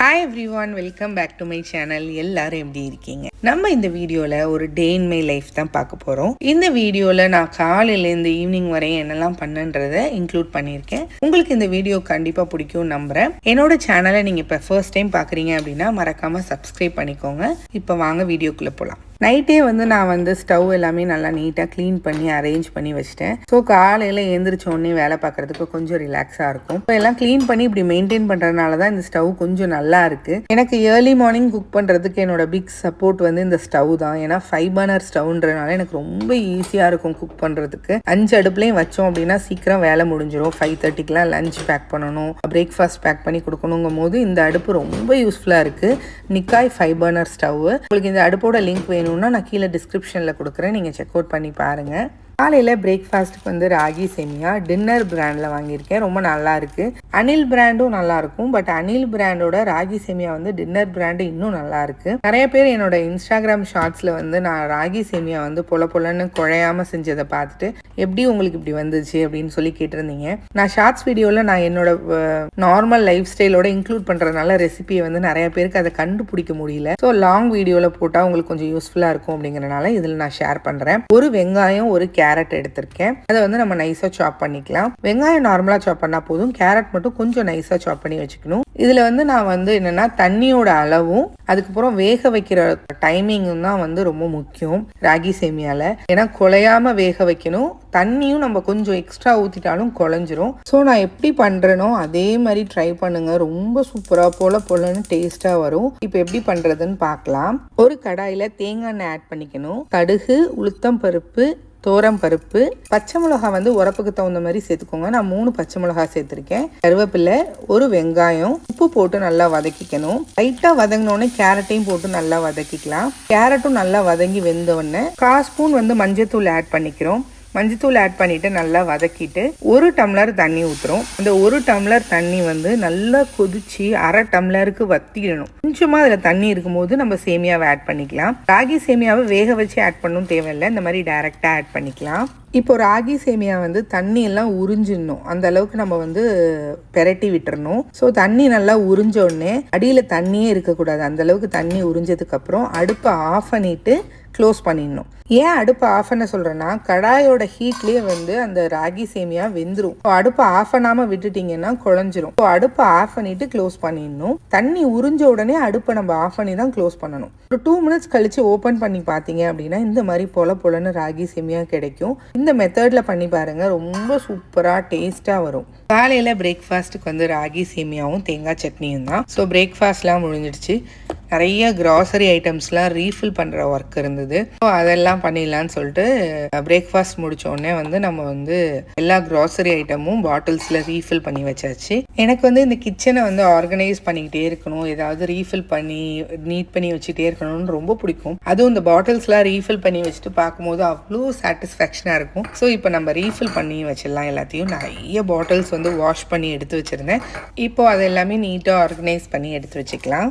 Hi everyone, welcome back to my channel. எல்லாரும் எப்படி இருக்கீங்க? நம்ம இந்த வீடியோவில் ஒரு டே இன் மை லைஃப் தான் பார்க்க போகிறோம். இந்த வீடியோவில் நான் காலையிலேருந்து ஈவினிங் வரையும் என்னெல்லாம் பண்ணுன்றதை இன்க்ளூட் பண்ணியிருக்கேன். உங்களுக்கு இந்த வீடியோ கண்டிப்பாக பிடிக்கும் நம்புகிறேன். என்னோட சேனலை நீங்கள் இப்போ ஃபர்ஸ்ட் டைம் பார்க்குறீங்க அப்படின்னா மறக்காமல் சப்ஸ்கிரைப் பண்ணிக்கோங்க. இப்போ வாங்க வீடியோக்குள்ளே போகலாம். நைட்டே நான் ஸ்டவ் எல்லாமே நல்லா நீட்டாக க்ளீன் பண்ணி அரேஞ்ச் பண்ணி வச்சுட்டேன். ஸோ காலையில் எழுந்திரிச்சோடனே வேலை பார்க்குறதுக்கு கொஞ்சம் ரிலாக்ஸாக இருக்கும். இப்போ எல்லாம் க்ளீன் பண்ணி இப்படி மெயின்டைன் பண்ணுறதுனால தான் இந்த ஸ்டவ் கொஞ்சம் நல்லா இருக்குது. எனக்கு ஏர்லி மார்னிங் குக் பண்ணுறதுக்கு என்னோட பிக் சப்போர்ட் இந்த ஸ்டவ் தான். ஏன்னா 5 பர்னர் ஸ்டவ்ன்றனால எனக்கு ரொம்ப ஈஸியாக இருக்கும் குக் பண்ணுறதுக்கு. 5 அடுப்புலையும் வச்சோம் அப்படின்னா சீக்கிரம் வேலை முடிஞ்சிடும். 5:30க்குலாம் லஞ்ச் பேக் பண்ணணும், பிரேக்ஃபாஸ்ட் பேக் பண்ணி கொடுக்கணுங்கும் போது இந்த அடுப்பு ரொம்ப யூஸ்ஃபுல்லாக இருக்குது. Nikkei 5 burner stove. உங்களுக்கு இந்த அடுப்போட லிங்க் வேணும் நான் கீழே டிஸ்கிரிப்ஷனில் கொடுக்குறேன், நீங்கள் செக் அவுட் பண்ணி பாருங்கள். காலையில் பிரேக்ஃபாஸ்ட்டுக்கு ராகி சேமியா டின்னர் பிராண்டில் வாங்கியிருக்கேன். ரொம்ப நல்லா இருக்குது. அனில் பிராண்டும் நல்லா இருக்கும். பட் அனில் பிராண்டோட ராகி சேமியா டின்னர் பிராண்டு இன்னும் நல்லா இருக்குது. நிறைய பேர் என்னோட இன்ஸ்டாகிராம் ஷார்ட்ஸில் நான் ராகி சேமியா பொல பொலன்னு குழையாமல் செஞ்சதை பார்த்துட்டு எப்படி உங்களுக்கு இப்படி வந்துச்சு அப்படின்னு சொல்லி கேட்டிருந்தீங்க. நான் ஷார்ட்ஸ் வீடியோவில் நான் என்னோட நார்மல் லைஃப் ஸ்டைலோட இன்க்ளூட் பண்ணுறதுனால ரெசிபியை நிறைய பேருக்கு அதை கண்டுபிடிக்க முடியல. ஸோ லாங் வீடியோவில் போட்டால் உங்களுக்கு கொஞ்சம் யூஸ்ஃபுல்லாக இருக்கும் அப்படிங்கிறனால இதில் நான் ஷேர் பண்ணுறேன். ஒரு வெங்காயம், ஒரு கேரட் எடுத்திருக்கேன். அதை நம்ம நைஸா சாப் பண்ணிக்கலாம். வெங்காயம் நார்மலா சாப் பண்ணா போதும். கேரட் மட்டும் கொஞ்சம் நைஸா சாப் பண்ணி வச்சுக்கணும். இதுல நான் என்னன்னா தண்ணியோட அளவும் அதுக்கப்புறம் வேக வைக்கிற டைமிங்கும் தான் ரொம்ப முக்கியம் ராகி சேமியால. ஏன்னா குழையாம வேக வைக்கணும். தண்ணியும் நம்ம கொஞ்சம் எக்ஸ்ட்ரா ஊத்திட்டாலும் குழஞ்சிரும். ஸோ நான் எப்படி பண்றேனோ அதே மாதிரி ட்ரை பண்ணுங்க. ரொம்ப சூப்பரா போல போலன்னு டேஸ்டா வரும். இப்போ எப்படி பண்றதுன்னு பார்க்கலாம். ஒரு கடாயில தேங்காய் எண்ணெய் ஆட் பண்ணிக்கணும். கடுகு, உளுத்தம் பருப்பு, தோரம் பருப்பு, பச்சை மிளகா உரப்புக்கு தகுந்த மாதிரி சேர்த்துக்கோங்க. நான் 3 பச்சை மிளகா சேர்த்துருக்கேன். கருவேப்பிலை, ஒரு வெங்காயம், உப்பு போட்டு நல்லா வதக்கிக்கணும். லைட்டா வதங்கினோடனே கேரட்டையும் போட்டு நல்லா வதக்கிக்கலாம். கேரட்டும் நல்லா வதங்கி வெந்த உடனே 1/4 ஸ்பூன் மஞ்சத்தூள் ஆட் பண்ணிக்கிறோம். மஞ்சத்தூள் ஆட் பண்ணிட்டு நல்லா வதக்கிட்டு 1 டம்ளர் தண்ணி ஊற்றுறோம். அந்த 1 டம்ளர் தண்ணி நல்லா கொதிச்சு 1/2 டம்ளருக்கு வத்திடணும். கொஞ்சமா அதில் தண்ணி இருக்கும்போது நம்ம சேமியாவை ஆட் பண்ணிக்கலாம். ராகி சேமியாவை வேக வச்சு ஆட் பண்ணணும் தேவையில்லை. இந்த மாதிரி டைரெக்டாக ஆட் பண்ணிக்கலாம். இப்போ ராகி சேமியா தண்ணி எல்லாம் உறிஞ்சிடணும். அந்த அளவுக்கு நம்ம பெரட்டி விட்டுறணும். ஸோ தண்ணி நல்லா உறிஞ்ச உடனே அடியில் தண்ணியே இருக்கக்கூடாது. அந்த அளவுக்கு தண்ணி உறிஞ்சதுக்கு அப்புறம் அடுப்பை ஆஃப் பண்ணிட்டு க்ளோஸ் பண்ணிடணும். ஏன் அடுப்பை ஆஃப் பண்ண சொல்கிறேன்னா கடாயோட ஹீட்லேயே அந்த ராகி சேமியா வெந்துடும். ஸோ அடுப்பை ஆஃப் பண்ணாமல் விட்டுட்டிங்கன்னா குழஞ்சிரும். ஸோ அடுப்பை ஆஃப் பண்ணிட்டு க்ளோஸ் பண்ணிடணும். தண்ணி உறிஞ்ச உடனே அடுப்பை நம்ம ஆஃப் பண்ணி தான் க்ளோஸ் பண்ணணும். ஒரு 2 மினிட்ஸ் கழிச்சு ஓப்பன் பண்ணி பார்த்தீங்க அப்படின்னா இந்த மாதிரி பொல பொலன்னு ராகி சேமியா கிடைக்கும். இந்த மெத்தடில் பண்ணி பாருங்க, ரொம்ப சூப்பராக டேஸ்ட்டாக வரும். காலையில் பிரேக்ஃபாஸ்ட்டுக்கு ராகி சேமியாவும் தேங்காய் சட்னியும் தான். ஸோ பிரேக்ஃபாஸ்ட்லாம் முடிஞ்சிடுச்சு. நிறைய கிராசரி ஐட்டம்ஸ்லாம் ரீஃபில் பண்ணுற ஒர்க் இருந்தது. ஸோ அதெல்லாம் பண்ணிடலான்னு சொல்லிட்டு பிரேக்ஃபாஸ்ட் முடித்தோடனே நம்ம எல்லா கிராசரி ஐட்டமும் பாட்டில்ஸில் ரீஃபில் பண்ணி வச்சாச்சு. எனக்கு இந்த கிச்சனை ஆர்கனைஸ் பண்ணிக்கிட்டே இருக்கணும், ஏதாவது ரீஃபில் பண்ணி நீட் பண்ணி வச்சுட்டே இருக்கணும்னு ரொம்ப பிடிக்கும். அதுவும் இந்த பாட்டில்ஸ்லாம் ரீஃபில் பண்ணி வச்சுட்டு பார்க்கும்போது அவ்வளோ சாட்டிஸ்ஃபேக்ஷனாக இருக்கும். ஸோ இப்போ நம்ம ரீஃபில் பண்ணி வச்சிடலாம் எல்லாத்தையும். நிறைய பாட்டில்ஸ் வாஷ் பண்ணி எடுத்து வச்சுருந்தேன். இப்போ அது எல்லாமே நீட்டாக ஆர்கனைஸ் பண்ணி எடுத்து வச்சுக்கலாம்.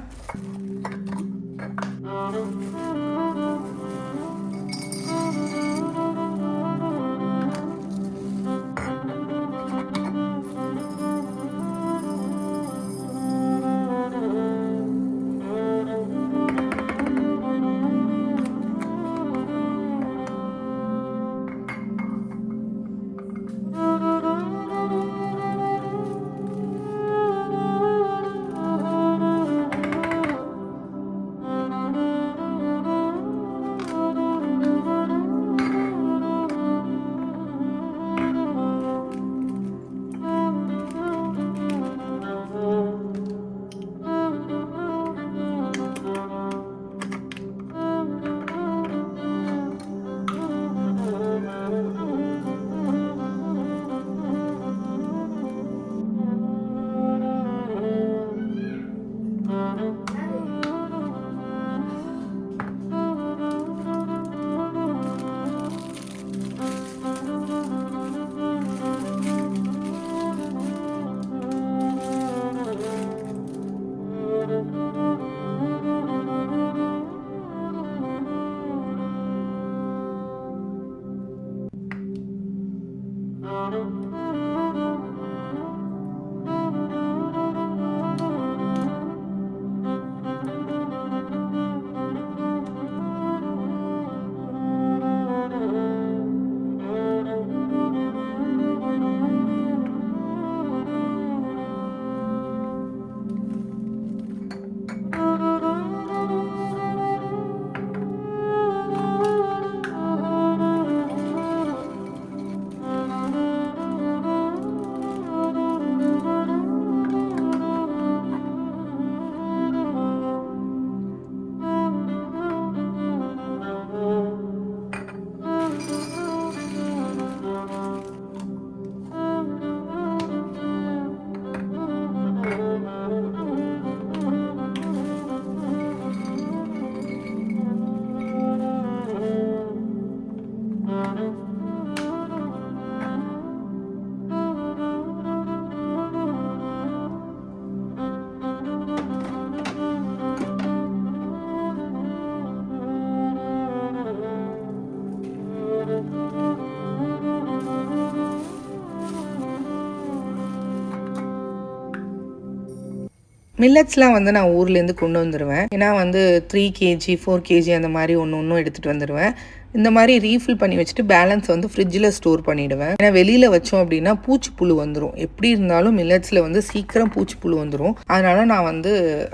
மில்லட்ஸ்லாம் வந்து நான் ஊர்லேருந்து கொண்டு வந்துடுவேன். ஏன்னா வந்து 3 கேஜி 4 கேஜி அந்த மாதிரி ஒன்று எடுத்துகிட்டு வந்துடுவேன். இந்த மாதிரி ரீஃபில் பண்ணி வச்சுட்டு பேலன்ஸ் வந்து ஃப்ரிட்ஜில் ஸ்டோர் பண்ணிவிடுவேன். ஏன்னா வெளியில் வச்சோம் அப்படின்னா பூச்சிப்புழு வந்துடும். எப்படி இருந்தாலும் மில்லட்ஸில் வந்து சீக்கிரம் பூச்சிப்புழு வந்துடும். அதனால நான் வந்து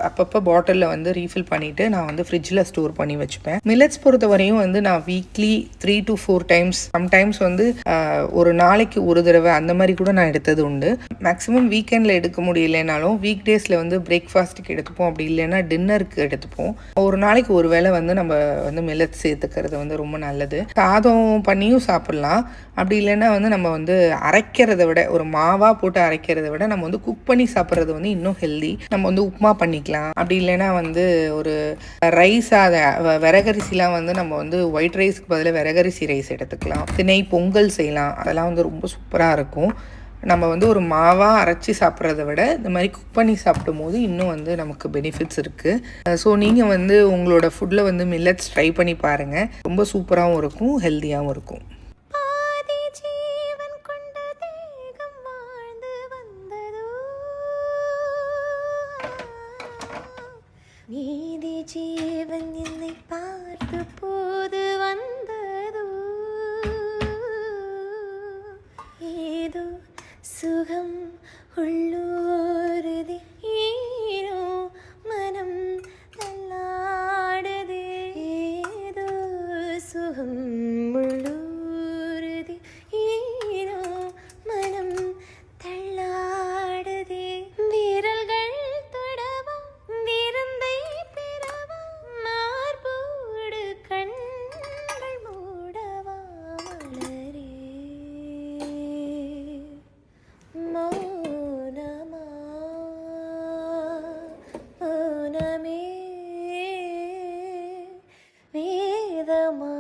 அப்பப்போ பாட்டிலில் வந்து ரீஃபில் பண்ணிவிட்டு நான் வந்து ஃப்ரிட்ஜில் ஸ்டோர் பண்ணி வச்சுப்பேன். மில்லட்ஸ் பொறுத்த வரையும் வந்து நான் வீக்லி 3 to 4 டைம்ஸ், சம்டைம்ஸ் வந்து ஒரு நாளைக்கு ஒரு தடவை அந்த மாதிரி கூட நான் எடுத்தது உண்டு. மேக்ஸிமம் வீக்கெண்டில் எடுக்க முடியலைனாலும் வீக் டேஸில் வந்து பிரேக்ஃபாஸ்ட்டுக்கு எடுத்துப்போம், அப்படி இல்லைன்னா டின்னருக்கு எடுத்துப்போம். ஒரு நாளைக்கு ஒரு வேளை வந்து நம்ம வந்து மில்லட்ஸ் சேர்த்துக்கிறது வந்து ரொம்ப நல்லது. சாதம் பண்ணியும் சாப்பிடலாம். அப்படி இல்லைன்னா வந்து நம்ம வந்து அரைக்கிறத விட, ஒரு மாவா போட்டு அரைக்கிறத விட நம்ம வந்து குக் பண்ணி சாப்பிட்றது வந்து இன்னும் ஹெல்தி. நம்ம வந்து உப்புமா பண்ணிக்கலாம். அப்படி இல்லைன்னா வந்து ஒரு ரைஸ், அதை விறகரிசிலாம் வந்து நம்ம வந்து ஒயிட் ரைஸ்க்கு பதிலாக விறகரிசி ரைஸ் எடுத்துக்கலாம். திணை பொங்கல் செய்யலாம். அதெல்லாம் வந்து ரொம்ப சூப்பராக இருக்கும். நம்ம வந்து ஒரு மாவாக அரைச்சி சாப்பிட்றத விட இந்த மாதிரி குக் பண்ணி சாப்பிடும் போது இன்னும் வந்து நமக்கு பெனிஃபிட்ஸ் இருக்குது. ஸோ நீங்கள் வந்து உங்களோட ஃபுட்டில் வந்து மில்லட்ஸ் ட்ரை பண்ணி பாருங்கள். ரொம்ப சூப்பராகவும் இருக்கும், ஹெல்த்தியாகவும் இருக்கும். நீதி ஜீவன் என்னை பார்த்த போது வந்ததோ ஏதோ சுகம் உள்ளூருதி, ஏனோ மனம் தள்ளாடுதே, ஏதோ சுகம் உள்ளூருதி, ஏனோ மனம் தள்ளாடுதே. வீரல்கள் தொடவா, விருந்தை பெறவா, மார்போடு கண்கள் மூடவா, மலரே மௌனமா, மௌனமே வேதமா.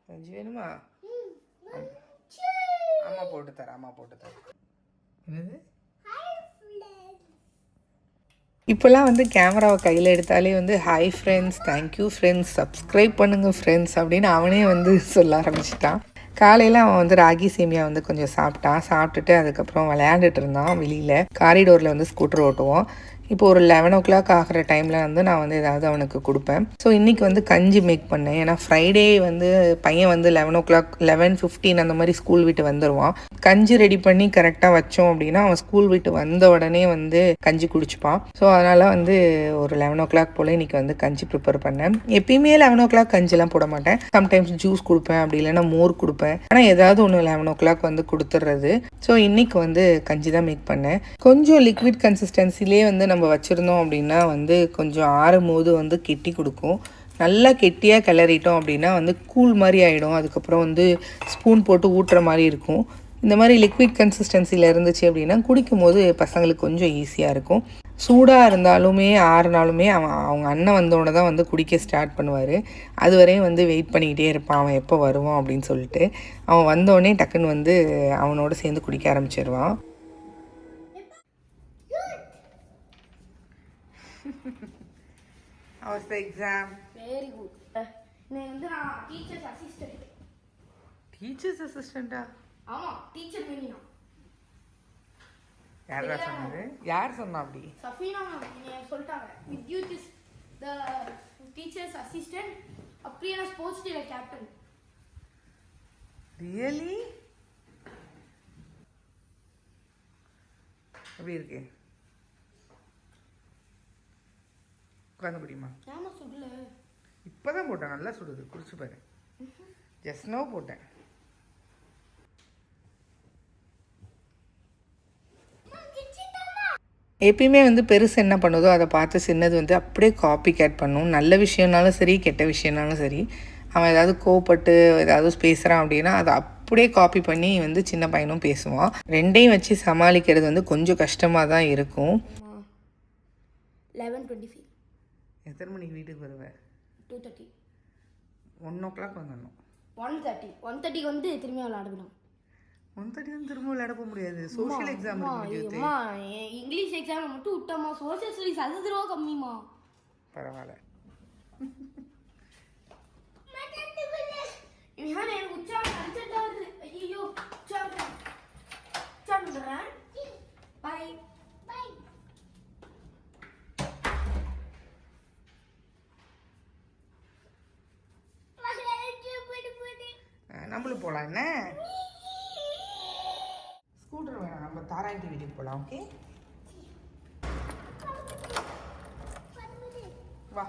கஞ்சி வேணுமா? அம்மா போட்டு தரேன், அம்மா போட்டு தரேன். என்னது? இப்போல்லாம் வந்து கேமராவை கையில் எடுத்தாலே வந்து hi friends, thank you friends, subscribe பண்ணுங்கள் ஃப்ரெண்ட்ஸ் அப்படின்னு அவனே வந்து சொல்ல ஆரம்பிச்சிட்டான். காலையில் அவன் வந்து ராகி சேமியா வந்து கொஞ்சம் சாப்பிட்டுட்டு அதுக்கப்புறம் விளையாண்டுட்டு இருந்தான் வெளியில். காரிடோரில் வந்து ஸ்கூட்டர் ஓட்டுவோம். இப்போ ஒரு 11 o'clock ஆகிற டைமில் வந்து நான் வந்து ஏதாவது அவனுக்கு கொடுப்பேன். ஸோ இன்றைக்கி வந்து கஞ்சி மேக் பண்ணேன். ஏன்னா ஃப்ரைடே வந்து பையன் வந்து 11 o'clock 11:15 அந்த மாதிரி ஸ்கூல் விட்டு வந்துடுவான். கஞ்சி ரெடி பண்ணி கரெக்டாக வச்சோம் அப்படின்னா அவன் ஸ்கூல் விட்டு வந்த உடனே வந்து கஞ்சி குடிச்சுப்பான். ஸோ அதனால் வந்து ஒரு 11 o'clock போல் இன்றைக்கி வந்து கஞ்சி ப்ரிப்பேர் பண்ணேன். எப்பயுமே 11 o'clock கஞ்சிலாம் போட மாட்டேன். சம்டைம்ஸ் ஜூஸ் கொடுப்பேன், அப்படி இல்லைன்னா மோர் கொடுப்பேன். ஆனால் ஏதாவது ஒன்று 11 o'clock வந்து கொடுத்துட்றது. ஸோ இன்றைக்கி வந்து கஞ்சி தான் மேக் பண்ணேன். கொஞ்சம் லிக்விட் கன்சிஸ்டன்சிலே வந்து நம்ம வச்சுருந்தோம் அப்படின்னா வந்து கொஞ்சம் ஆறும் போது வந்து கெட்டி கொடுக்கும். நல்லா கெட்டியாக கிளறிட்டோம் அப்படின்னா வந்து கூழ் மாதிரி ஆகிடும். அதுக்கப்புறம் வந்து ஸ்பூன் போட்டு ஊட்டுற மாதிரி இருக்கும். இந்த மாதிரி லிக்விட் கன்சிஸ்டன்சியில் இருந்துச்சு அப்படின்னா குடிக்கும்போது பசங்களுக்கு கொஞ்சம் ஈஸியாக இருக்கும். சூடாக இருந்தாலுமே ஆறுனாலுமே அவங்க அண்ணன் வந்தோடனே தான் வந்து குடிக்க ஸ்டார்ட் பண்ணுவார். அது வரையும் வந்து வெயிட் பண்ணிக்கிட்டே இருப்பான், அவன் எப்போ வருவான் அப்படின்னு சொல்லிட்டு. அவன் வந்தோடனே டக்குன்னு வந்து அவனோட சேர்ந்து குடிக்க ஆரம்பிச்சிடுவான். How was the exam? Very good. நான் வந்து டீச்சர்ஸ் அசிஸ்டன்ட். டீச்சர்ஸ் அசிஸ்டண்டா? ஆமா, டீச்சர் வேணினா. யாரா சொன்னது? யார் சொன்னா அப்படி? சஃபீனா மேம் சொல்லிட்டாங்க. Vidyut is the teachers assistant. அப்படியே நான் ஸ்போர்ட்ஸ் டேல கேப்டன். ரியலி? எப்படி இருக்கு? உட்காந்து குடிமா. ஏமா சுடல? இப்போதான் போட்டேன், நல்லா சுடுது, குடிச்சு பாரு. ஜஸ்ட் நோ போட்டேன். எப்பயுமே வந்து பெருசு என்ன பண்ணுதோ அதை பார்த்து சின்னது வந்து அப்படியே காப்பி கேட் பண்ணும். நல்ல விஷயம்னாலும் சரி, கெட்ட விஷயம்னாலும் சரி. அவன் ஏதாவது கோவப்பட்டு ஏதாவது பேசுகிறான் அப்படின்னா அதை அப்படியே காப்பி பண்ணி வந்து சின்ன பையனும் பேசுவான். ரெண்டையும் வச்சு சமாளிக்கிறது வந்து கொஞ்சம் கஷ்டமாக தான் இருக்கும். 11:25. எத்தனை மணிக்கு வீட்டுக்கு வருவேன்? 2:30. 1 o'clock வந்துடணும். 1:30. 1:30 வந்து திரும்பி விளையாடணும். 1:30 வந்து திரும்ப விளையாட போக முடியாது. சோஷியல் எக்ஸாம் இருக்கு. இங்கிலீஷ் எக்ஸாம் மட்டும் விட்டோமா, சோஷியல் ஸ்டடீஸ் 60 ரூபா கம்மிமா. பரவாயில்ல. விஹான் எனக்கு உற்சாகம் அர்ஜென்ட்டா வருது. ஐயோ உற்சாகம் வந்துடுறேன். Bye bye. நம்மளும் போகலாம் என்ன ஸ்கூட்டர் வேணாம் நம்ம தாராண்டி வீட்டுக்கு போகலாம் ஓகே வா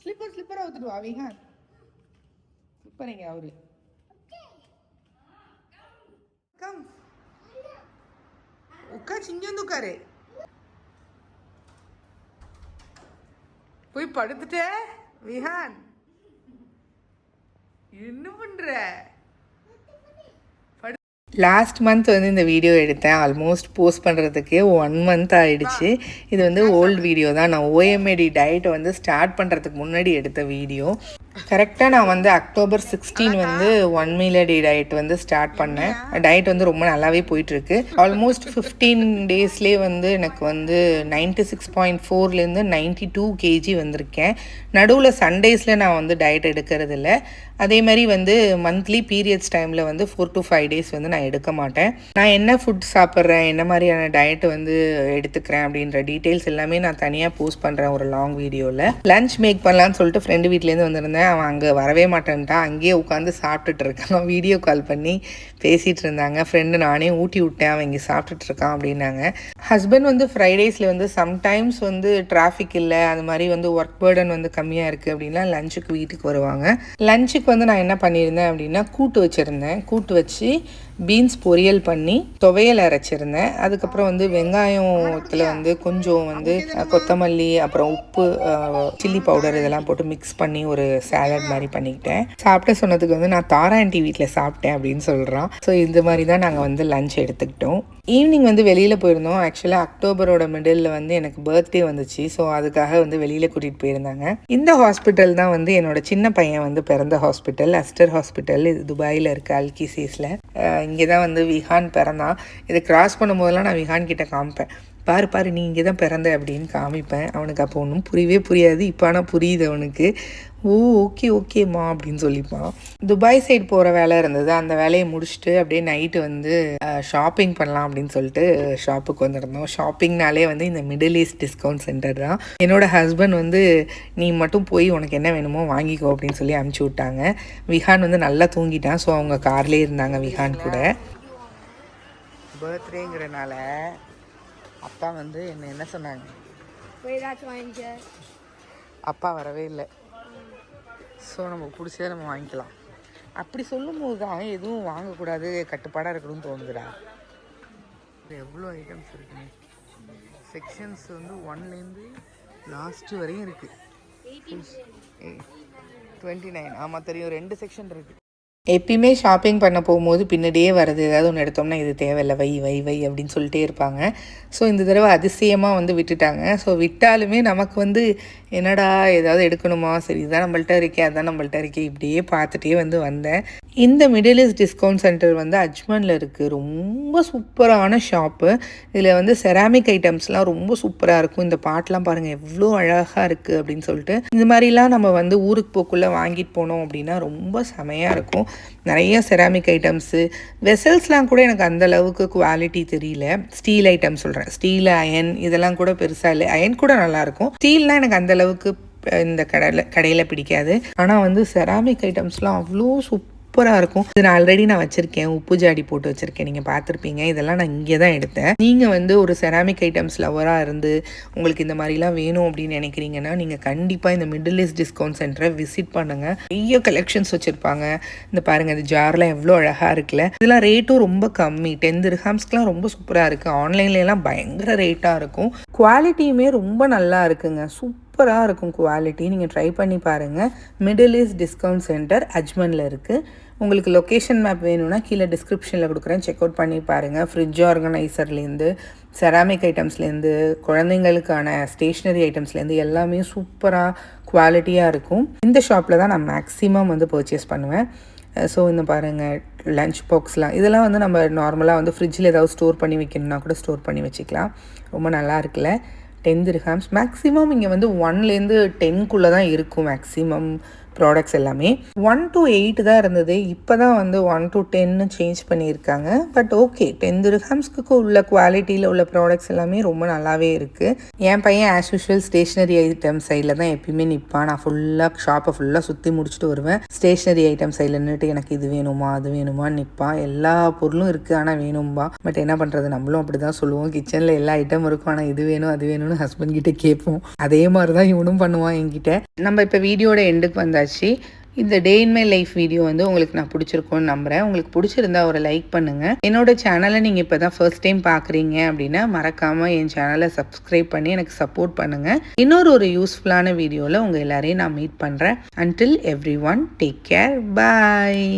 ஸ்லிப்பர் அவுத்துட்டு வா விஹான் ஸ்லிப்பர் எங்க அவரு கம் உட்காச்சு இங்க வந்து உட்காரு போய் படுத்துட்ட விஹான் என்ன பண்ற லாஸ்ட் மந்த் வந்து இந்த வீடியோ எடுத்தேன் ஆல்மோஸ்ட் போஸ்ட் பண்ணுறதுக்கு 1 மந்த் ஆகிடுச்சு இது வந்து ஓல்டு வீடியோ தான் நான் ஓஎம்ஏடி டயட்டை வந்து ஸ்டார்ட் பண்ணுறதுக்கு முன்னாடி எடுத்த வீடியோ கரெக்டாக நான் வந்து அக்டோபர் 16 வந்து 1 மீல் a day டயட் வந்து ஸ்டார்ட் பண்ணேன் டயட் வந்து ரொம்ப நல்லாவே போயிட்டுருக்கு ஆல்மோஸ்ட் 15 டேஸ்லேயே வந்து எனக்கு வந்து 96.4லேருந்து 92 kg வந்திருக்கேன் நடுவில் சண்டேஸில் நான் வந்து டயட் எடுக்கிறது இல்லை அதே மாதிரி வந்து மந்த்லி பீரியட்ஸ் டைமில் வந்து 4 to 5 days வந்து நான் எடுக்க மாட்டேன் நான் என்ன ஃபுட் சாப்பிட்றேன் என்ன மாதிரியான டயட் வந்து எடுத்துக்கிறேன் அப்படின்ற டீட்டெயில்ஸ் எல்லாமே நான் தனியாக போஸ்ட் பண்ணுறேன் ஒரு லாங் வீடியோவில் லஞ்ச் மேக் பண்ணலான்னு சொல்லிட்டு ஃப்ரெண்டு வீட்லேருந்து வந்திருந்தேன் அவன் அங்கே வரவே மாட்டேன்ட்டான் அங்கேயே உட்காந்து சாப்பிட்டுட்டு இருக்கான் வீடியோ கால் பண்ணி பேசிகிட்டு இருந்தாங்க ஃப்ரெண்டு நானே ஊட்டி விட்டேன் அவன் இங்கே சாப்பிட்டுட்டு இருக்கான் அப்படின்னாங்க ஹஸ்பண்ட் வந்து ஃப்ரைடேஸில் வந்து சம்டைம்ஸ் வந்து டிராஃபிக் இல்லை அது மாதிரி வந்து ஒர்க் பேர்டன் வந்து கம்மியாக இருக்குது அப்படின்னா லஞ்சுக்கு வீட்டுக்கு வருவாங்க லஞ்சுக்கு வந்து நான் என்ன பண்ணியிருந்தேன் அப்படின்னா கூட்டு வச்சுருந்தேன் கூட்டு வச்சு பீன்ஸ் பொரியல் பண்ணி துவையல் அரைச்சிருந்தேன் அதுக்கப்புறம் வந்து வெங்காயத்தில் வந்து கொஞ்சம் வந்து கொத்தமல்லி அப்புறம் உப்பு சில்லி பவுடர் இதெல்லாம் போட்டு மிக்ஸ் பண்ணி ஒரு சாலட் மாதிரி பண்ணிக்கிட்டேன் சாப்பிட்ட சொன்னதுக்கு வந்து நான் தாரா ஆண்டி வீட்டில் சாப்பிட்டேன் அப்படின்னு சொல்கிறான் ஸோ இந்த மாதிரி தான் நாங்கள் வந்து லஞ்ச் எடுத்துக்கிட்டோம் ஈவினிங் வந்து வெளியில் போயிருந்தோம் ஆக்சுவலாக அக்டோபரோட மிடில் வந்து எனக்கு பர்த்டே வந்துச்சு ஸோ அதுக்காக வந்து வெளியில் கூட்டிகிட்டு போயிருந்தாங்க இந்த ஹாஸ்பிட்டல் தான் வந்து என்னோட சின்ன பையன் வந்து பிறந்த ஹாஸ்பிட்டல் அஸ்டர் ஹாஸ்பிட்டல் இது துபாயில் இருக்குது அல்கிசீஸில் இங்கே தான் வந்து விஹான் பிறந்தான் இதை கிராஸ் பண்ணும்போதெல்லாம் நான் விஹான் கிட்ட காமிப்பேன் பாரு நீ இங்கே தான் பிறந்த அப்படின்னு காமிப்பேன் அவனுக்கு அப்போ ஒன்றும் புரியவே புரியாது இப்போ ஆனால் புரியுது அவனுக்கு ஓ ஓகேம்மா அப்படின்னு சொல்லிப்பான் துபாய் சைடு போகிற வேலை இருந்தது அந்த வேலையை முடிச்சுட்டு அப்படியே நைட்டு வந்து ஷாப்பிங் பண்ணலாம் அப்படின்னு சொல்லிட்டு ஷாப்புக்கு வந்திருந்தோம் ஷாப்பிங்னாலே வந்து இந்த மிடில் ஈஸ்ட் டிஸ்கவுண்ட் சென்டர் தான் என்னோட ஹஸ்பண்ட் வந்து நீ மட்டும் போய் உனக்கு என்ன வேணுமோ வாங்கிக்கோ அப்படின்னு சொல்லி அனுப்பிச்சி விட்டாங்க விஹான் வந்து நல்லா தூங்கிட்டான் ஸோ அவங்க கார்லேயே இருந்தாங்க விஹான் கூட பர்த்டேங்கிறனால அப்பா வந்து என்ன சொன்னாங்க அப்பா வரவே இல்லை ஸோ நமக்கு பிடிச்சதை நம்ம வாங்கிக்கலாம் அப்படி சொல்லும்போது தான் எதுவும் வாங்கக்கூடாது கட்டுப்பாடாக இருக்கணும்னு தோணுதுடா எவ்வளோ ஐட்டம்ஸ் இருக்குன்னு செக்ஷன்ஸ் வந்து 1லேருந்து லாஸ்ட்டு வரையும் இருக்குது 29 ஆமாம் தெரியும் 2 செக்ஷன் இருக்குது எப்பயுமே ஷாப்பிங் பண்ண போகும்போது பின்னாடியே வர்றது ஏதாவது ஒன்று எடுத்தோம்னா இது தேவையில்லை வை அப்படின்னு சொல்லிட்டே இருப்பாங்க ஸோ இந்த தடவை அதிசயமாக வந்து விட்டுட்டாங்க ஸோ விட்டாலுமே நமக்கு வந்து என்னடா ஏதாவது எடுக்கணுமா சரி இதுதான் நம்மள்ட்ட இருக்கே அதுதான் நம்மள்ட்ட இருக்கே இப்படியே பார்த்துட்டே வந்து வந்தேன் இந்த மிடில் ஈஸ்ட் டிஸ்கவுண்ட் சென்டர் வந்து அஜ்மனில் இருக்குது ரொம்ப சூப்பரான ஷாப்பு இதில் வந்து செராமிக் ஐட்டம்ஸ்லாம் ரொம்ப சூப்பராக இருக்கும் இந்த பாட்டெலாம் பாருங்கள் எவ்வளோ அழகாக இருக்குது அப்படின்னு சொல்லிட்டு இந்த மாதிரிலாம் நம்ம வந்து ஊருக்கு போக்குள்ளே வாங்கிட்டு போனோம் அப்படின்னா ரொம்ப செமையாக இருக்கும் நிறைய செராமிக் ஐட்டம்ஸு வெசல்ஸ்லாம் கூட எனக்கு அந்த அளவுக்கு குவாலிட்டி தெரியல ஸ்டீல் ஐட்டம் சொல்கிறேன் ஸ்டீல் அயன் இதெல்லாம் கூட பெருசாக இல்லை அயன் கூட நல்லாயிருக்கும் ஸ்டீல்லாம் எனக்கு அந்த அளவுக்கு இந்த கடையில் பிடிக்காது ஆனால் வந்து செராமிக் ஐட்டம்ஸ்லாம் அவ்வளோ சூப்பராக இருக்கும் இது நான் ஆல்ரெடி வச்சுருக்கேன் உப்பு ஜாடி போட்டு வச்சுருக்கேன் நீங்கள் பார்த்துருப்பீங்க இதெல்லாம் நான் இங்கே தான் எடுத்தேன் நீங்கள் வந்து ஒரு செராமிக் ஐட்டம்ஸ் லவராக இருந்து உங்களுக்கு இந்த மாதிரிலாம் வேணும் அப்படின்னு நினைக்கிறீங்கன்னா நீங்கள் கண்டிப்பாக இந்த மிடில் ஈஸ்ட் டிஸ்கவுண்ட் சென்டரை விசிட் பண்ணுங்கள் நிறைய கலெக்ஷன்ஸ் வச்சுருப்பாங்க இந்த பாருங்கள் இந்த ஜார்லாம் எவ்வளோ அழகாக இருக்குல்ல இதெல்லாம் ரேட்டும் ரொம்ப கம்மி 10 திர்ஹாம்ஸ்க்குலாம் ரொம்ப சூப்பராக இருக்குது ஆன்லைன்லாம் பயங்கர ரேட்டாக இருக்கும் குவாலிட்டியுமே ரொம்ப நல்லா இருக்குங்க சூப்பராக இருக்கும் குவாலிட்டி நீங்கள் ட்ரை பண்ணி பாருங்கள் மிடில் ஈஸ்ட் டிஸ்கவுண்ட் சென்டர் அஜ்மனில் இருக்குது உங்களுக்கு லொக்கேஷன் மேப் வேணும்னா கீழே டிஸ்கிரிப்ஷனில் கொடுக்குறேன், செக் அவுட் பண்ணி பாருங்கள். ஃப்ரிட்ஜ் ஆர்கனைசர்லேருந்து, செராமிக் ஐட்டம்ஸ்லேருந்து, குழந்தைங்களுக்கான ஸ்டேஷ்னரி ஐட்டம்ஸ்லேருந்து எல்லாமே சூப்பராக குவாலிட்டியாக இருக்கும். இந்த ஷாப்பில் தான் நான் மேக்ஸிமம் வந்து பர்ச்சேஸ் பண்ணுவேன். ஸோ இந்த பாருங்கள், லஞ்ச் பாக்ஸ்லாம் இதெல்லாம் வந்து நம்ம நார்மலாக வந்து ஃப்ரிட்ஜில் ஏதாவது ஸ்டோர் பண்ணி வைக்கணும்னா கூட ஸ்டோர் பண்ணி வச்சுக்கலாம். ரொம்ப நல்லா இருக்குல்ல. 10 dirhams மேக்ஸிமம் இங்கே வந்து 1லேருந்து 10க்குள்ளே தான் இருக்கும் மேக்ஸிமம் ப்ராடக்ட்ஸ் எல்லாமே. 1 to 8 தான் இருந்தது. இப்போ தான் வந்து 1 to 10 சேஞ்ச் பண்ணியிருக்காங்க. பட் ஓகே, 10 dirhamஸ்க்கு உள்ள குவாலிட்டியில் உள்ள ப்ராடக்ட்ஸ் எல்லாமே ரொம்ப நல்லாவே இருக்குது. என் பையன் ஆஸ் யூஷுவல் ஸ்டேஷ்னரி ஐட்டம் சைடில் தான் எப்பயுமே நிற்பான். நான் ஃபுல்லாக ஷாப்பை ஃபுல்லாக சுற்றி முடிச்சுட்டு வருவேன். ஸ்டேஷ்னரி ஐட்டம் சைடில் நின்றுட்டு எனக்கு இது வேணுமா அது வேணுமான்னு நிற்பான். எல்லா பொருளும் இருக்குது ஆனால் வேணும்பா. பட் என்ன பண்ணுறது, நம்மளும் அப்படி தான் சொல்லுவோம். கிச்சனில் எல்லா ஐட்டம் இருக்கும் ஆனால் இது வேணும் அது வேணும்னு ஹஸ்பண்ட் கிட்டே கேட்போம். அதே மாதிரி தான் இவனும் பண்ணுவான் என்கிட்ட. நம்ம இப்போ வீடியோட எண்டுக்கு வந்தாச்சு. இந்த டே இன் மை லைஃப் வீடியோ வந்து உங்களுக்கு நான் பிடிச்சிருக்கோன்னு நம்புகிறேன். உங்களுக்கு பிடிச்சிருந்தா ஒரு லைக் பண்ணுங்கள். என்னோட சேனலை நீங்கள் இப்போ தான் ஃபர்ஸ்ட் டைம் பார்க்குறீங்க அப்படின்னா மறக்காமல் என் சேனலை சப்ஸ்கிரைப் பண்ணி எனக்கு சப்போர்ட் பண்ணுங்கள். இன்னொரு யூஸ்ஃபுல்லான வீடியோவில் உங்கள் எல்லாரையும் நான் மீட் பண்ணுறேன். Until everyone, take care, பாய்.